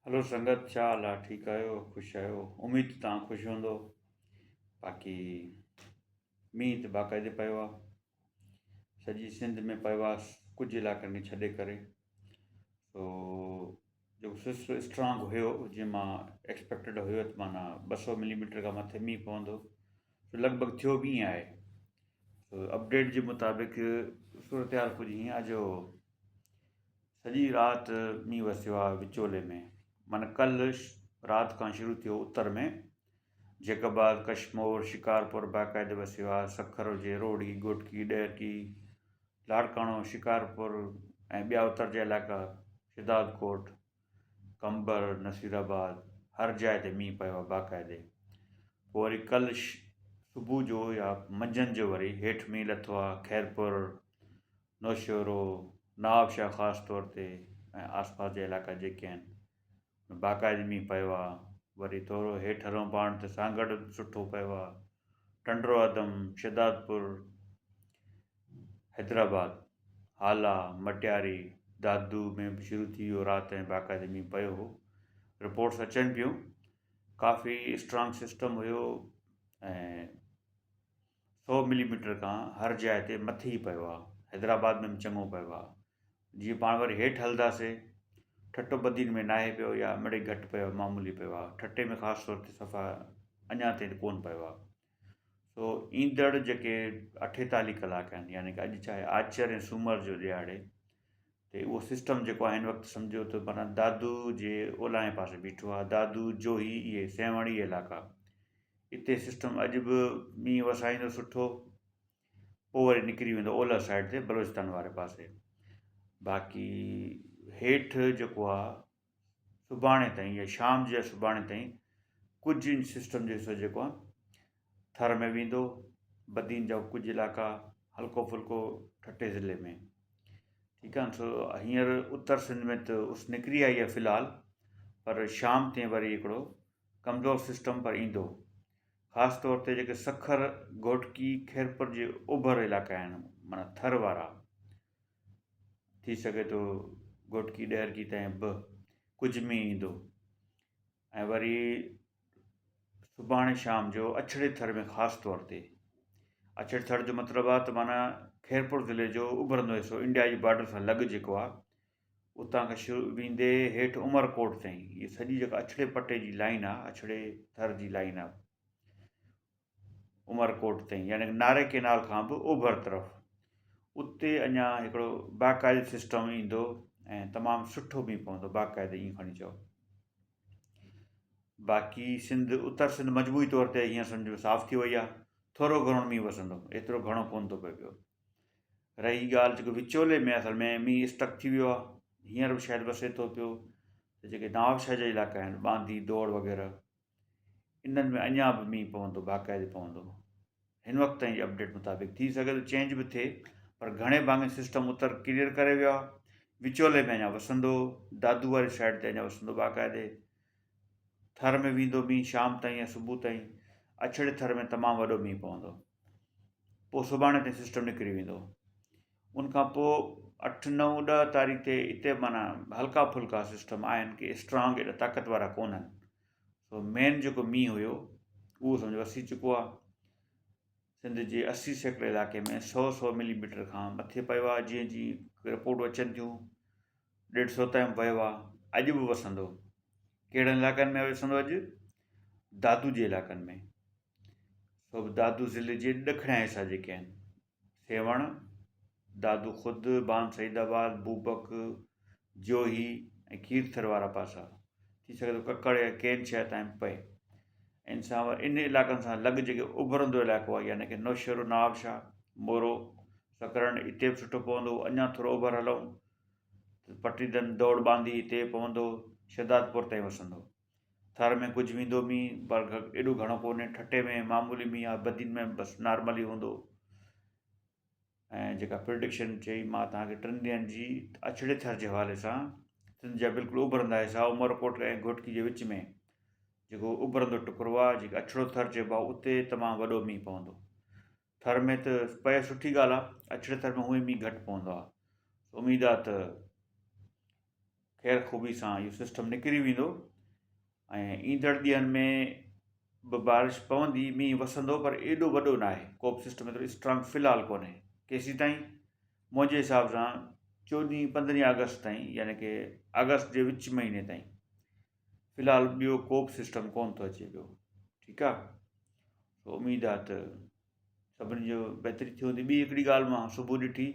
हलो संगत, छा हाल आहे? ठीकु आहियो? ख़ुशि आहियो? उमेद तव्हां ख़ुशि हूंदो। बाक़ी मींहुं त बाक़ाइदे पियो आहे, सॼी सिंध में पियो आहे, कुझु इलाइक़नि खे छॾे करे। सो जेको स्ट्रांग हुयो, जीअं मां एक्सपेक्टेड हुयो त माना 200 मिलीमीटर खां मथे मींहुं पवंदो, सो लॻभॻि थियो बि ईअं आहे। सो अपडेट जे मुताबिक़ सूरत हाल कुझु हीअं आहे जो सॼी राति मींहुं वसियो आहे विचोले में। माना कल्ह राति खां शुरू थियो उत्तर में, जेकबाद, कशमोर, शिकारपुर बाक़ाइदे वसियो आहे, सखर हुजे, रोड़ी, गोटकी, ॾेरकी, लाड़काणो, शिकारपुर ऐं ॿिया उत्तर जा इलाइक़ा, शिदादकोट, कंबर, नसीराबाद, हर जाइ ते मींहुं पियो आहे बाक़ाइदे। पोइ वरी कल्ह सुबुह जो या मंझंदि जो वरी हेठि मींहुं लथो आहे, खैरपुर, नौशहरो, नवाबशाह ख़ासि तौर ते ऐं आसपास जा इलाइक़ा जेके आहिनि बाक़ाइदे मींहुं पियो आहे। वरी थोरो हेठि हलूं पाण त सां सुठो पियो आहे, टंडरो आदम, शिदादपुर, हैदराबाद, हाला, मटियारी, दादू में बि शुरू थी वियो राति ऐं बाक़ाइदे मींहुं पियो हो। रिपोर्ट्स अचनि पियूं, काफ़ी स्ट्रांग सिस्टम हुयो ऐं 100 मिलीमीटर खां हर जाइ ते मथे ई पियो आहे। हैदराबाद में बि चङो पियो आहे। जीअं पाण वरी हेठि हलंदासीं, ठटो बदीन में नाहे पियो या मिड़ई घटि पियो, मामूली पियो आहे। ठटे में ख़ासि तौर ते सफ़ा अञा ताईं कोन पियो आहे। सो ईंदड़ जेके 48 कलाक आहिनि, यानी कि अॼु चाहे आचर ऐं सूमर जो ॾियारे ते उहो सिस्टम जेको आहे हिन वक़्तु सम्झो त माना दादू जे ओलाहे पासे बीठो आहे, दादू, जोही, इहे सेवड़ी इलाइक़ा, हिते सिस्टम अॼु बि मींहुं वसाईंदो सुठो, पोइ वरी निकिरी वेंदो ओलह साइड ते बलोचिस्तान वारे पासे। बाक़ी हेठि जेको आहे सुभाणे ताईं या शाम जे सुभाणे ताईं कुझु इन सिस्टम जो हिसो जेको आहे थर में वेंदो, बदीन जा कुझु इलाइक़ा, हल्को फुल्को ठटे ज़िले में। ठीकु आहे। सो हींअर उत्तर सिंध में त उस निकिरी आई आहे फ़िलहालु, पर शाम ताईं वरी हिकिड़ो कमज़ोर सिस्टम पर ईंदो। ख़ासि तौर ते जेके सखर, घोटकी, खैरपुर जे ओभर इलाइक़ा आहिनि, माना थर वारा, थी सघे थो घोटकी, ॾेरकी ताईं बि कुझु मींहुं ईंदो। ऐं वरी सुभाणे शाम जो अछड़े थर में ख़ासि तौर ते, अछड़े थर जो मतिलबु आहे त माना खैरपुर ज़िले जो उभरंदो हिसो, इंडिया जी बॉर्डर सां लॻ जेको आहे, उतां खां शुरू वेंदे हेठि उमरकोट ताईं, इहा सॼी जेका अछड़े पटे जी लाइन आहे, अछड़े थर जी लाइन आहे उमरकोट ताईं, यानी नारे केनाल खां बि ओभर तरफ़, उते अञा हिकिड़ो बाक़ाइदे सिस्टम ईंदो ऐं तमामु सुठो मींहुं पवंदो बाक़ाइदे, ईअं खणी चओ। बाक़ी सिंध, उत्तर सिंध मजबूरी तौर ते हीअं सम्झो साफ़ थी वई आहे, थोरो घणो मींहुं वसंदो, एतिरो घणो कोन थो पए पियो। रही ॻाल्हि जेको विचोले में असल में मींहुं स्टक थी वियो आहे, हींअर बि शायदि वसे थो पियो, त जेके नवाबशाह जा इलाइक़ा आहिनि, बांदी, दौड़ वग़ैरह, इन्हनि में अञा बि मींहुं पवंदो, बाक़ाइदे पवंदो। हिन वक़्त ताईं जी अपडेट मुताबिक़, थी सघे थो चेंज बि थिए, पर घणे भाङे सिस्टम उत्तर क्लियर करे वियो आहे। विचोले में अञा वसंदो, दादू वारी साइड ते अञा वसंदो बाक़ाइदे, थर में वेंदो मींहुं शाम ताईं या सुबुह ताईं, अछड़े थर में तमामु वॾो मींहुं पवंदो, पोइ सुभाणे ताईं सिस्टम निकिरी वेंदो। उनखां पोइ 8, 9, 10 तारीख़ ते हिते माना हल्का फुल्का सिस्टम आहिनि कि स्ट्रांग, एॾा ताक़त वारा कोन्हनि। सो मेन जेको मींहुं हुयो उहो सम्झो वसी चुको आहे। सिंध जे 80% इलाइक़े में 100 मिलीमीटर खां मथे पियो आहे। जीअं जीअं रिपोर्टूं अचनि थियूं 150 ताईं वियो आहे, अॼु बि वसंदो। कहिड़नि इलाइक़नि में वसंदो अॼु? दादू जे इलाइक़नि में। सो दादू ज़िले जे ॾखिणा हिसा जेके आहिनि, सेवण, दादू ख़ुदि, बान सईदाबाद, बूबक, जोही ऐं खीरथर वारा पासा, थी सघे थो ककड़ या केन शहर ताईं पए। इन सां इन इलाइक़नि सां लॻ जेके उभरंदो इलाइक़ो आहे, यानी कि नौशहरो, नवाबशाह, मोरो, सकरण, हिते बि सुठो पवंदो। अञा थोरो ओभर हलूं त पटीदन, दौड़, बांदी, हिते पवंदो, शिदादपुर ताईं वसंदो। थर में कुझु वेंदो मींहुं, पर एॾो घणो कोन्हे। ठटे में मामूली मींहुं आहे, बदीन में बसि नॉर्मली हूंदो। ऐं जेका प्रिडिक्शन चई मां तव्हांखे 3 ॾींहंनि जी, अछड़े थर जे हवाले सां, सिंध जा बिल्कुलु उभरंदा हिसा, उमरकोट ऐं घोटकी जे विच में जेको उभरंदो टुकड़ो आहे, जेको अछड़ो थर चइबो आहे, उते तमामु वॾो मींहुं पवंदो। थर में त पए सुठी ॻाल्हि आहे, अछड़े थर में हूअं ई मींहुं घटि पवंदो आहे। उमेदु आहे त ख़ैर ख़ूबी सां इहो सिस्टम निकिरी वेंदो ऐं ईंदड़ ॾींहंनि में बि बारिश पवंदी, मींहुं वसंदो, पर एॾो वॾो न आहे, को बि सिस्टम एतिरो स्ट्रांग फ़िलहालु कोन्हे। केसीं ताईं? मुंहिंजे हिसाब सां 14-15 अगस्त ताईं, यानी कि अगस्त जे विच महीने ताईं फ़िलहालु ॿियो को बि सिस्टम कोन थो अचे पियो। ठीकु आहे, तो उमेदु आहे त सभिनी जो बहितरी थी हूंदी। ॿी हिकिड़ी ॻाल्हि मां सुबुह ॾिठी,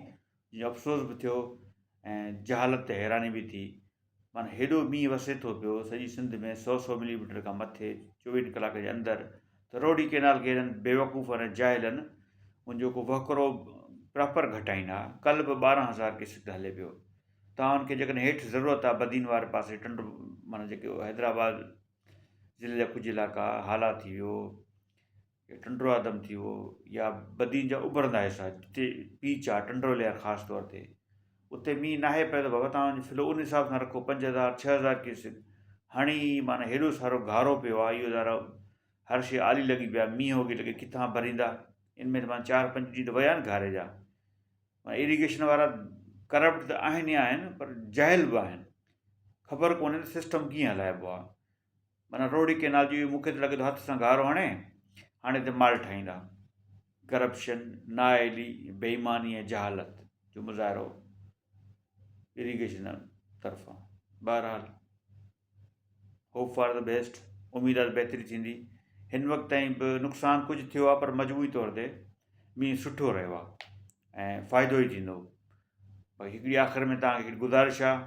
जीअं अफ़सोस बि थियो ऐं जहालत ते हैरानी बि थी। माना हेॾो मींहुं वसे थो पियो सॼी सिंध में 100 मिलीमीटर खां मथे 24 कलाक जे अंदरि, त रोडी केनाल खे हिननि बेवकूफ़ ऐं जाइलनि मुंहिंजो को वकिरो प्रॉपर घटाईंदा। कल्ह बि 12,000 केसिस हले पियो। तव्हां हुनखे जेकॾहिं हेठि ज़रूरत आहे बदीन वारे पासे माना जेके हैदराबाद ज़िले जा कुझु इलाइक़ा हाला थी वियो, टंडो आदम थी वियो, या बदीन जा उभरंदा हिसा जिते पीच आहे, टंडो लेयर ख़ासि तौर ते, उते मींहुं नाहे पियो त बाबा तव्हां फिलो उन हिसाब सां रखो 5,000-6,000 केसिस। हाणे माना हेॾो सारो घारो पियो आहे, इहो ज़रा हर शइ आली लॻी पिया, मींहुं वॻे लॻे किथां भरींदा। इन में त मां 4-5 ॾींहं त विया आहिनि घारे जा। इरीगेशन वारा करप्ट त आहिनि ई आहिनि, पर जाहिल बि आहिनि। ख़बर कोन्हे त सिस्टम कीअं हलाइबो आहे। माना रोडी केनाल जी मूंखे त लॻे थो हथ सां घारो हाणे त माल ठाहींदा। करप्शन, नाअहली, बेईमानी ऐं जहालत जो मुज़ाहिरो इरीगेशन तरफ़ां। बहरहाल, होप फॉर द बेस्ट, उमेदु आहे बहितरी थींदी। हिन वक़्त ताईं बि नुक़सानु कुझु थियो आहे, पर मजबूरी तौर ते मींहुं सुठो रहियो आहे ऐं फ़ाइदो ई थींदो। भई हिकिड़ी आख़िर में तव्हांखे हिकिड़ी गुज़ारिश आहे,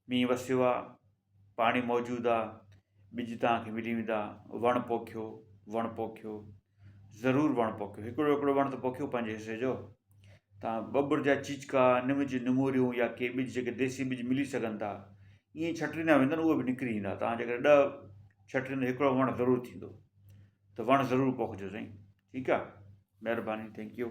मींहुं वसियो आहे, पाणी मौजूदु आहे, ॿिज तव्हांखे मिली वेंदा, वणु पोखियो, ज़रूरु वणु पोखियो, हिकिड़ो वणु त पोखियो पंहिंजे हिसे जो। तव्हां बबुर जा चीचका, निमज, निमूरियूं या के ॿिज जेके देसी ॿिज मिली सघनि था, ईअं छटींदा वेंदा, उहे बि निकिरी ईंदा। तव्हां जेकर 10 छटींदा, हिकिड़ो वणु ज़रूरु थींदो, त वणु ज़रूरु पोखिजो साईं। ठीकु आहे, महिरबानी, थैंक यू।